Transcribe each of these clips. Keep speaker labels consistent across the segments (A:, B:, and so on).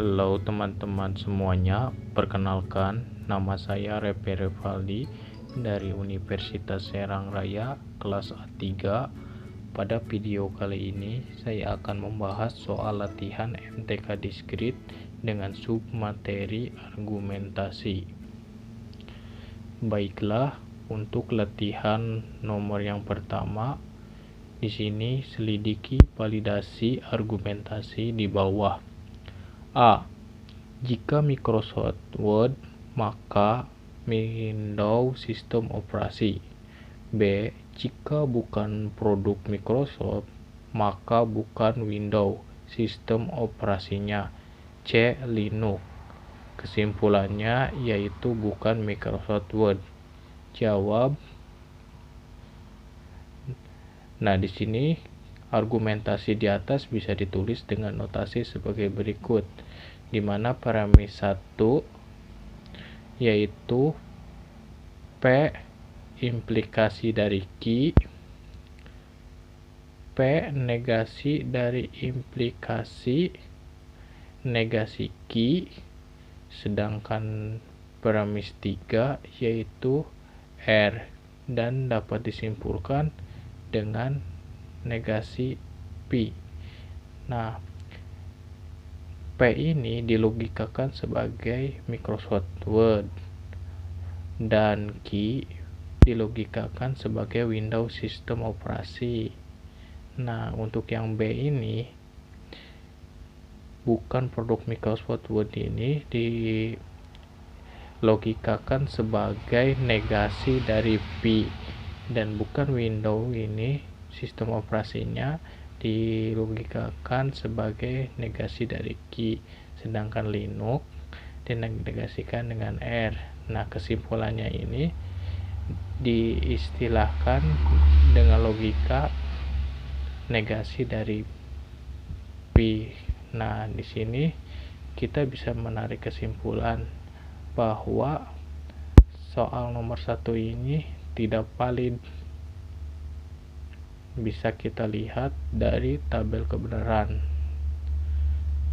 A: Halo teman-teman semuanya, perkenalkan nama saya Repe Revaldi dari Universitas Serang Raya kelas A3. Pada video kali ini saya akan membahas soal latihan MTK Diskrit dengan submateri argumentasi. Baiklah, untuk latihan nomor yang pertama, di sini selidiki validasi argumentasi di bawah. A. Jika Microsoft Word, maka Windows sistem operasi. B. Jika bukan produk Microsoft, maka bukan Windows sistem operasinya. C. Linux. Kesimpulannya yaitu bukan Microsoft Word. Jawab. Nah, di sini argumentasi di atas bisa ditulis dengan notasi sebagai berikut, di mana premis 1 yaitu P implikasi dari Q, P negasi dari implikasi negasi Q, sedangkan premis 3 yaitu R, dan dapat disimpulkan dengan negasi P. Nah, P ini dilogikakan sebagai Microsoft Word dan Q dilogikakan sebagai Windows sistem operasi. Nah, untuk yang B ini bukan produk Microsoft Word, ini dilogikakan sebagai negasi dari P, dan bukan Windows ini sistem operasinya dilogikakan sebagai negasi dari Q, sedangkan Linux dinegasikan dengan R. Nah, kesimpulannya ini diistilahkan dengan logika negasi dari P. Nah, di sini kita bisa menarik kesimpulan bahwa soal nomor 1 ini tidak valid. Bisa kita lihat dari tabel kebenaran.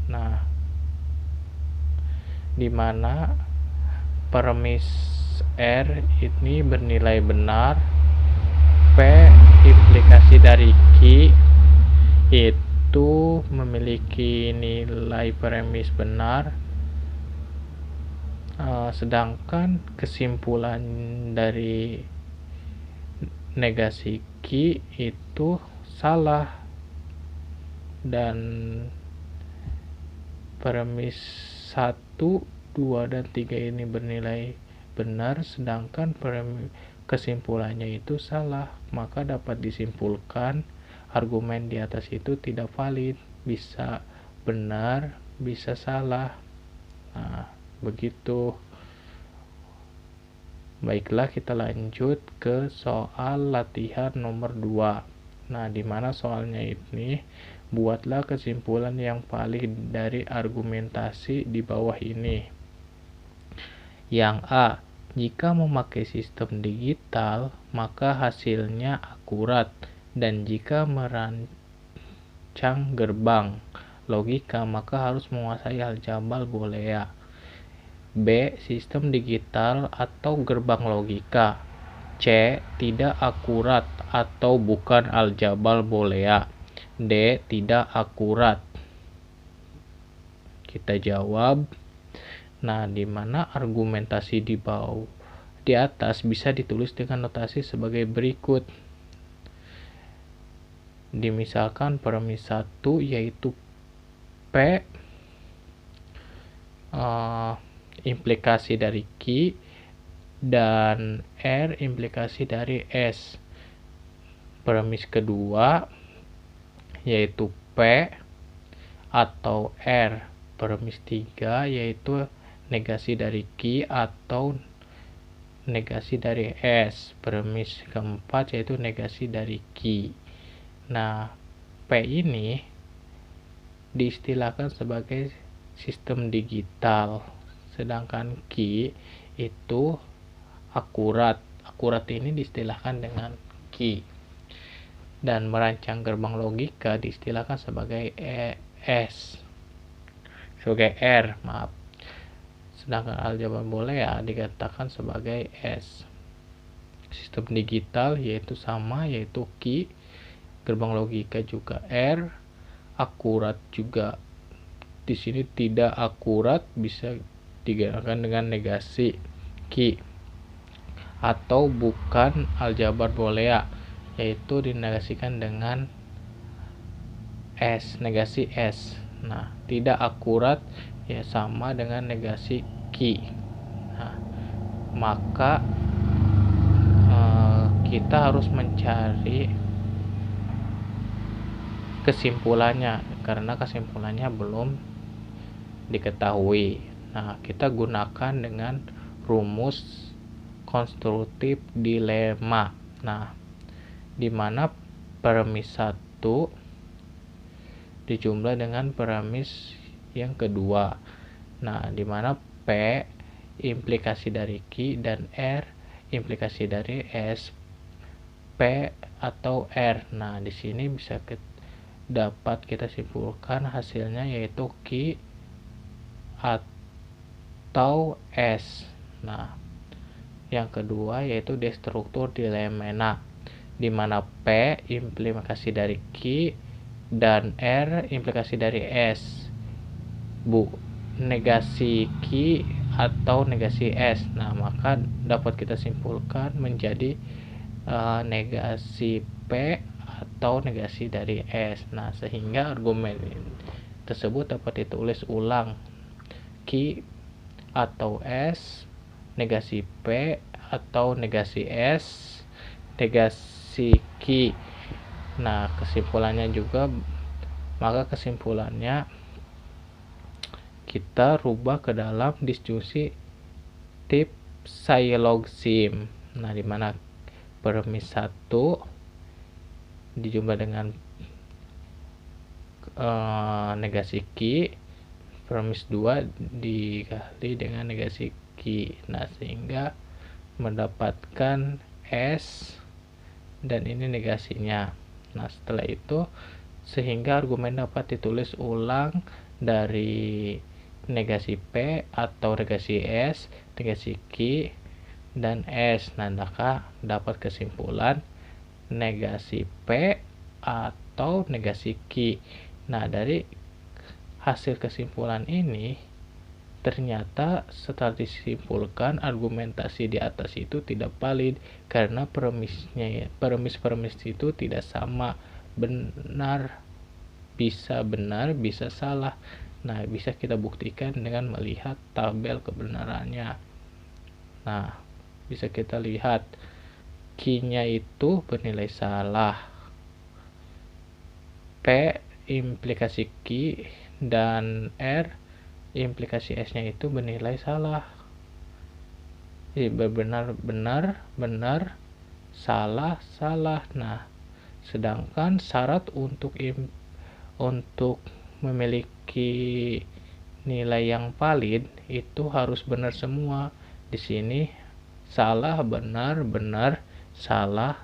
A: Nah, di mana premis R ini bernilai benar, P implikasi dari Q itu memiliki nilai premis benar, sedangkan kesimpulan dari negasi Q itu salah, dan premis 1, 2, dan 3 ini bernilai benar, sedangkan kesimpulannya itu salah. Maka dapat disimpulkan argumen di atas itu tidak valid, bisa benar, bisa salah. Nah, begitu. Baiklah, kita lanjut ke soal latihan nomor 2. Nah, di mana soalnya ini, buatlah kesimpulan yang valid dari argumentasi di bawah ini. Yang A. Jika memakai sistem digital, maka hasilnya akurat, dan jika merancang gerbang logika, maka harus menguasai aljabar boolean. B. Sistem digital atau gerbang logika. C. Tidak akurat atau bukan aljabar boolean. D. Tidak akurat. Kita jawab. Nah, di mana argumentasi di bawah di atas bisa ditulis dengan notasi sebagai berikut. Dimisalkan premis 1 yaitu P implikasi dari Q dan R implikasi dari S. Premis kedua yaitu P atau R. Premis 3 yaitu negasi dari Q atau negasi dari S. Premis keempat yaitu negasi dari Q. Nah, P ini diistilahkan sebagai sistem digital, sedangkan Q itu akurat. Akurat ini diistilahkan dengan Q. Dan merancang gerbang logika diistilahkan sebagai S. R, maaf. Sedangkan aljabar boolean dikatakan sebagai S. Sistem digital yaitu sama, yaitu key. Gerbang logika juga R. Akurat juga di sini tidak akurat bisa digerakkan dengan negasi key. Atau bukan aljabar boolean, yaitu dinegasikan dengan S, negasi S. Nah, tidak akurat ya sama dengan negasi key. Nah, maka kita harus mencari kesimpulannya karena kesimpulannya belum diketahui. Nah, kita gunakan dengan rumus konstruktif dilema. Nah, di mana premis 1 dijumlah dengan premis yang kedua. Nah, di mana P implikasi dari Q dan R implikasi dari S, P atau R. Nah, di sini bisa dapat kita simpulkan hasilnya yaitu Q atau S. Nah, yang kedua yaitu destruktur dilemma, di mana P implikasi dari Q dan R implikasi dari S. Negasi Q atau negasi S. Nah, maka dapat kita simpulkan menjadi negasi P atau negasi dari S. Nah, sehingga argumen tersebut dapat ditulis ulang. Q atau S, negasi P atau negasi S, negasi Q. Nah, kesimpulannya juga, maka kesimpulannya kita rubah ke dalam disjunksi tip silogsim. Nah, di mana premis 1 dijumlah dengan negasi Q, premis 2 dikali dengan negasi Q. Nah, sehingga mendapatkan S dan ini negasinya. Nah, setelah itu sehingga argumen dapat ditulis ulang dari negasi P atau negasi S, negasi Q dan S. Nah, maka dapat kesimpulan negasi P atau negasi Q. Nah, dari hasil kesimpulan ini ternyata setelah disimpulkan argumentasi di atas itu tidak valid karena premis itu tidak sama, benar bisa salah. Nah, bisa kita buktikan dengan melihat tabel kebenarannya. Nah, bisa kita lihat Q-nya itu bernilai salah, P implikasi Q dan R implikasi S-nya itu bernilai salah. Jadi benar, salah. Nah, sedangkan syarat untuk memiliki nilai yang valid itu harus benar semua. Di sini salah, benar, salah.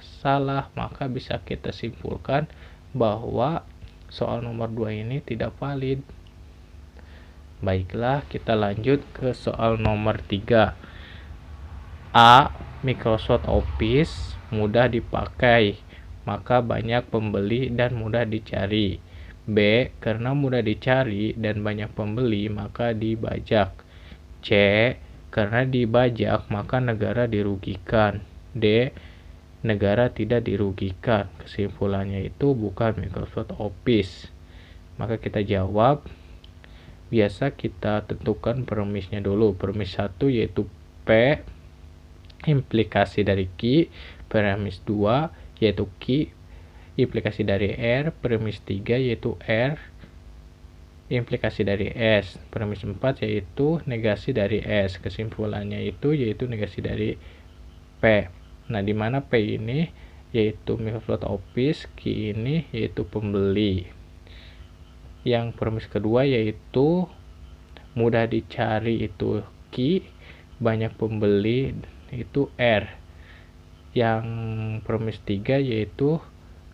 A: Maka bisa kita simpulkan bahwa soal nomor 2 ini tidak valid. Baiklah, kita lanjut ke soal nomor 3. A. Microsoft Office mudah dipakai, maka banyak pembeli dan mudah dicari. B. Karena mudah dicari dan banyak pembeli, maka dibajak. C. Karena dibajak, maka negara dirugikan. D. Negara tidak dirugikan. Kesimpulannya itu bukan Microsoft Office. Maka kita jawab. Biasa kita tentukan premisnya dulu. Premis 1 yaitu P implikasi dari Q. Premis 2 yaitu Q implikasi dari R. Premis 3 yaitu R implikasi dari S. Premis 4 yaitu negasi dari S. Kesimpulannya itu yaitu negasi dari P. Nah, di mana P ini yaitu Microsoft Office, Q ini yaitu pembeli. Yang premis kedua yaitu mudah dicari itu Q, banyak pembeli itu R. Yang premis 3 yaitu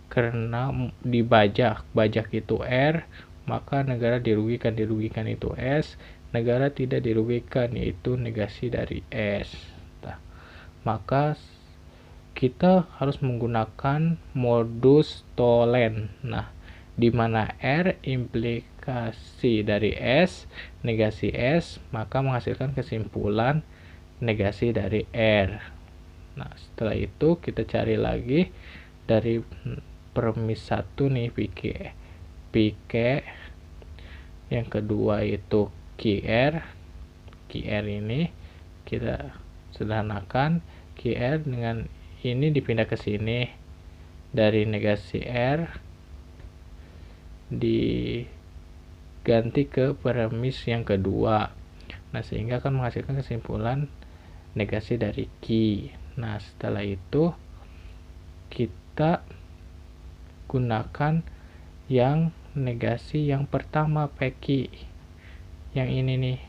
A: karena dibajak, bajak itu R, maka negara dirugikan itu S, negara tidak dirugikan yaitu negasi dari S. Nah, maka kita harus menggunakan modus tollens. Nah, di mana R implikasi dari S, negasi S, maka menghasilkan kesimpulan negasi dari R. Nah, setelah itu kita cari lagi dari premis 1 nih, Pike. Yang kedua itu QR. QR ini kita sederhanakan, QR dengan ini dipindah ke sini, dari negasi R diganti ke premis yang kedua. Nah, sehingga akan menghasilkan kesimpulan negasi dari Q. Nah, setelah itu kita gunakan yang negasi yang pertama, PQ. Yang ini nih,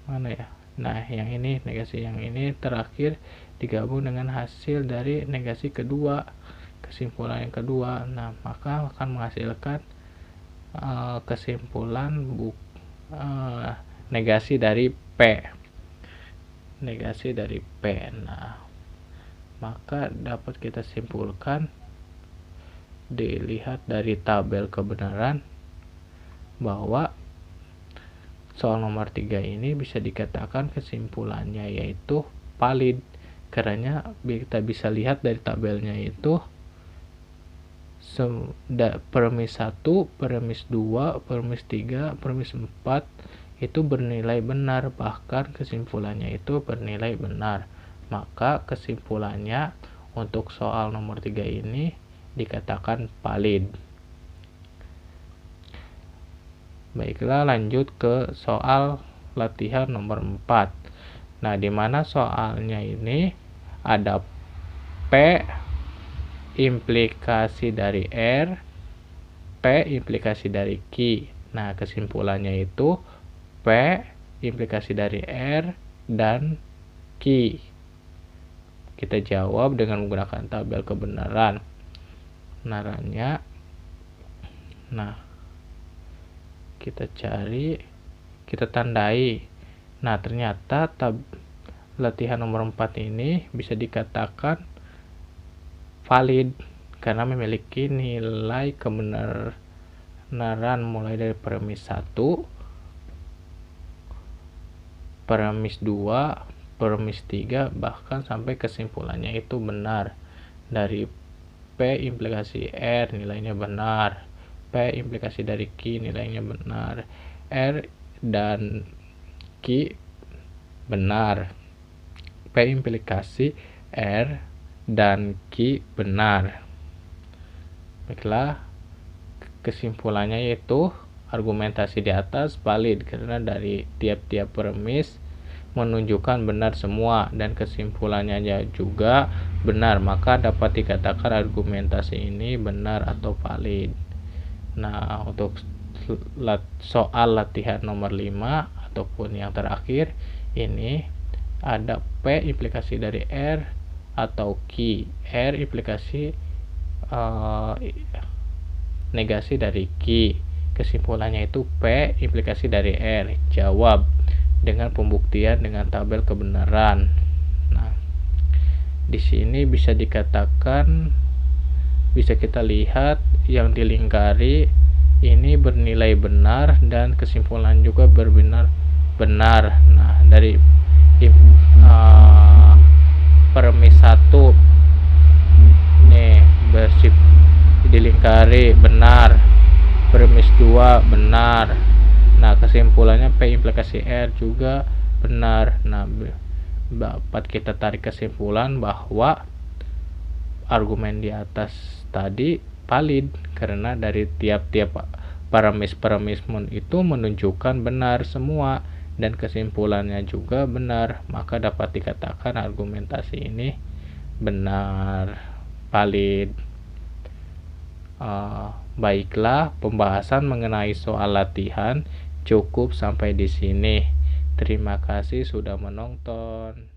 A: mana ya? Nah, yang ini, negasi yang ini terakhir digabung dengan hasil dari negasi kedua, kesimpulan yang kedua. Nah, maka akan menghasilkan kesimpulan negasi dari P. Negasi dari P. Nah, maka dapat kita simpulkan, dilihat dari tabel kebenaran, bahwa soal nomor 3 ini bisa dikatakan kesimpulannya yaitu valid, karena kita bisa lihat dari tabelnya itu premis 1, premis 2, premis 3, premis 4 itu bernilai benar, bahkan kesimpulannya itu bernilai benar. Maka kesimpulannya untuk soal nomor 3 ini dikatakan valid. Baiklah, lanjut ke soal latihan nomor 4. Nah, di mana soalnya ini ada P implikasi dari R, P implikasi dari Q. Nah, kesimpulannya itu P implikasi dari R dan Q. Kita jawab dengan menggunakan tabel kebenaran. Kebenarannya, nah, kita cari, kita tandai. Nah, ternyata latihan nomor 4 ini bisa dikatakan valid karena memiliki nilai kebenaran mulai dari premis 1, premis 2, premis 3, bahkan sampai kesimpulannya itu benar. Dari P implikasi R nilainya benar, P implikasi dari Q nilainya benar, R dan Q benar, P implikasi R dan Q benar. Baiklah, kesimpulannya yaitu argumentasi di atas valid karena dari tiap-tiap premis menunjukkan benar semua dan kesimpulannya juga benar, maka dapat dikatakan argumentasi ini benar atau valid. Nah, untuk soal latihan nomor 5 ataupun yang terakhir ini ada P implikasi dari R atau Q, R implikasi negasi dari Q. Kesimpulannya itu P implikasi dari R. Jawab dengan pembuktian dengan tabel kebenaran. Nah, di sini bisa dikatakan, bisa kita lihat yang dilingkari ini bernilai benar dan kesimpulan juga benar. Nah, dari premis 1 nih dilingkari benar, premis 2 benar. Nah, kesimpulannya P implikasi R juga benar. Nah, dapat kita tarik kesimpulan bahwa argumen di atas tadi valid karena dari tiap-tiap premis itu menunjukkan benar semua dan kesimpulannya juga benar, maka dapat dikatakan argumentasi ini benar, valid. Baiklah, pembahasan mengenai soal latihan cukup sampai di sini. Terima kasih sudah menonton.